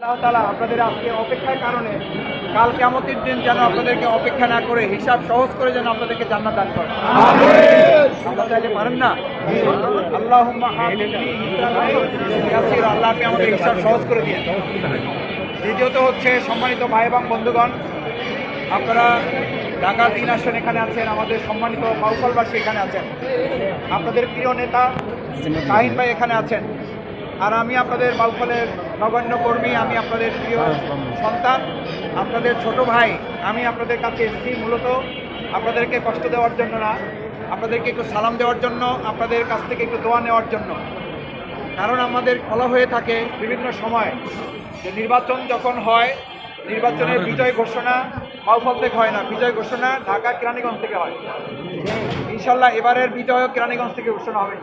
আল্লাহ তাআলা আপনাদের আজকে অপেক্ষার কারণে কাল কিয়ামতের দিন যেন আপনাদেরকে অপেক্ষা না করে হিসাব সহজ করে যেন আপনাদেরকে জান্নাত দান করেন। আল্লাহ চাইলে পারেন না? আল্লাহুম্মা হাফিজনি ইয়াসির, আল্লাহ আপনি আমাদের হিসাব সহজ করে দিন। দ্বিতীয়ত হচ্ছে, সম্মানিত ভাই এবং বন্ধুগণ, আপনারা ঢাকা 3 আসন এখানে আছেন, আমাদের সম্মানিত বাউফলবাসী এখানে আছেন, আপনাদের প্রিয় নেতা শাহিন ভাই এখানে আছেন, আর আমি আপনাদের বাউফলের নগণ্য কর্মী, আমি আপনাদের প্রিয় সন্তান, আপনাদের ছোট ভাই। আমি আপনাদের কাছে এসেছি মূলত আপনাদেরকে কষ্ট দেওয়ার জন্য না, আপনাদেরকে একটু সালাম দেওয়ার জন্য, আপনাদের কাছ থেকে একটু দোয়া নেওয়ার জন্য। কারণ আমাদের বলা হয়ে থাকে বিভিন্ন সময় যে নির্বাচন যখন হয়, নির্বাচনের বিজয় ঘোষণা বাউফল থেকে হয় না, বিজয় ঘোষণা ঢাকা কেরানীগঞ্জ থেকে হয়। ইনশাল্লাহ এবারের বিজয় কেরানীগঞ্জ থেকে ঘোষণা হবে।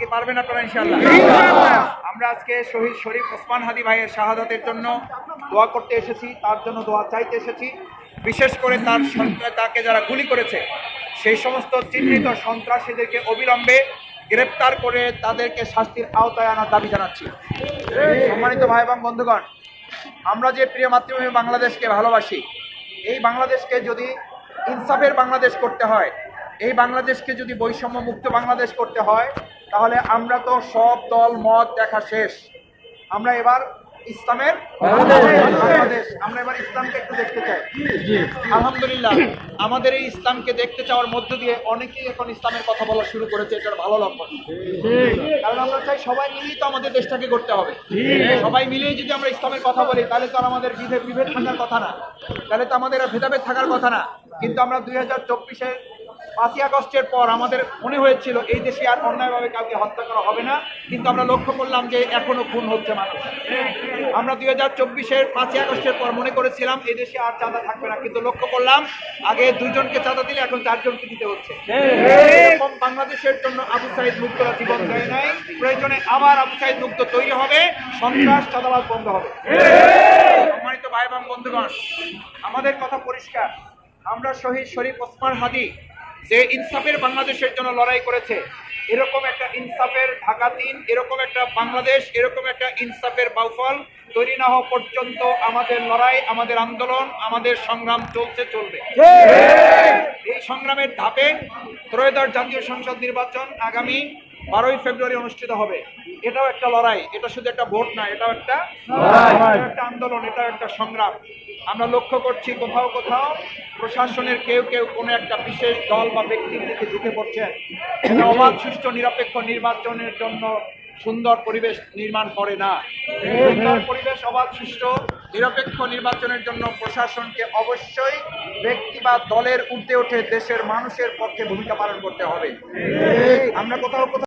কি পারবেন আপনারা? ইনশাল্লাহ। আমরা আজকে শহীদ শরীফ ওসমান হাদি ভাইয়ের শাহাদাতের জন্য দোয়া করতে এসেছি, তার জন্য দোয়া চাইতে এসেছি। বিশেষ করে তাকে যারা গুলি করেছে সেই সমস্ত চিহ্নিত সন্ত্রাসীদেরকে অবিলম্বে গ্রেপ্তার করে তাদেরকে শাস্তির আওতায় আনার দাবি জানাচ্ছি। সম্মানিত ভাই এবং বন্ধুগণ, আমরা যে প্রিয় মাতৃভূমি বাংলাদেশকে ভালোবাসি, এই বাংলাদেশকে যদি ইনসাফের বাংলাদেশ করতে হয়, এই বাংলাদেশকে যদি বৈষম্য মুক্ত বাংলাদেশ করতে হয়, তাহলে আমরা তো সব দল মত দেখা শেষ। আমরা এবার ইসলামের বাংলাদেশ, আমরা এবার ইসলামকে একটু দেখতে চাই। আলহামদুলিল্লাহ, আমাদের এই ইসলামকে দেখতে চাওয়ার মধ্য দিয়ে অনেকেই এখন ইসলামের কথা বলা শুরু করেছে, এটার ভালো লক্ষণ। কারণ আমরা চাই সবাই মিলেই তো আমাদের দেশটাকে করতে হবে। সবাই মিলেই যদি আমরা ইসলামের কথা বলি, তাহলে তো আর আমাদের বিভেদ থাকার কথা না, তাহলে তো আমাদের আর ভেদাভেদ থাকার কথা না। কিন্তু আমরা 2024-এর 5ই আগস্টের পর আমাদের মনে হয়েছিল এই দেশে আর অন্যায়ভাবে কাউকে হত্যা করা হবে না, কিন্তু আমরা লক্ষ্য করলাম যে এখনো খুন হচ্ছে মানুষ। আমরা 2024-এর 5ই আগস্টের পর মনে করেছিলাম এই দেশে আর চাঁদা থাকবে না, কিন্তু লক্ষ্য করলাম আগে 2 জনকে চাঁদা দিলে এখন 4 জনকে দিতে হচ্ছে। এরকম বাংলাদেশের জন্য আবু সাইদ মুক্তরা জীবন দেয় নাই, প্রয়োজনে আবার আবু সাইদ মুক্ত তৈরি হবে, সন্ত্রাস চাঁদাবাজ বন্ধ হবে। সম্মানিত ভাই এবং বন্ধুগণ, আমাদের কথা পরিষ্কার, আমরা শহীদ শরীফ ওসমান হাদি যে ইনসাফের বাংলাদেশের জন্য লড়াই করেছে, এরকম একটা ইনসাফের ঢাকা 3, এরকম একটা বাংলাদেশ, এরকম একটা ইনসাফের বাউফল তৈরি না হওয়া পর্যন্ত আমাদের লড়াই, আমাদের আন্দোলন, আমাদের সংগ্রাম চলবে। এই সংগ্রামের ধাপে ত্রয়োদশ জাতীয় সংসদ নির্বাচন আগামী 12ই ফেব্রুয়ারি অনুষ্ঠিত হবে। এটাও একটা লড়াই, এটা শুধু একটা ভোট না, এটাও একটা আন্দোলন, এটাও একটা সংগ্রাম। আমরা লক্ষ্য করছি কোথাও কোথাও প্রশাসনের কেউ কোনো একটা বিশেষ দল বা ব্যক্তির দিকে ঝুঁকে পড়ছেন। এটা অবাধ, সুষ্ঠু, নিরপেক্ষ নির্বাচনের জন্য সুন্দর পরিবেশ নির্মাণ করে না। সুন্দর পরিবেশ, অবাধ, সুষ্ঠু, নিরপেক্ষ নির্বাচনের জন্য প্রশাসনকে অবশ্যই ব্যক্তি বা দলের ঊর্ধ্বে উঠে দেশের মানুষের পক্ষে ভূমিকা পালন করতে হবে। আমরা কোথাও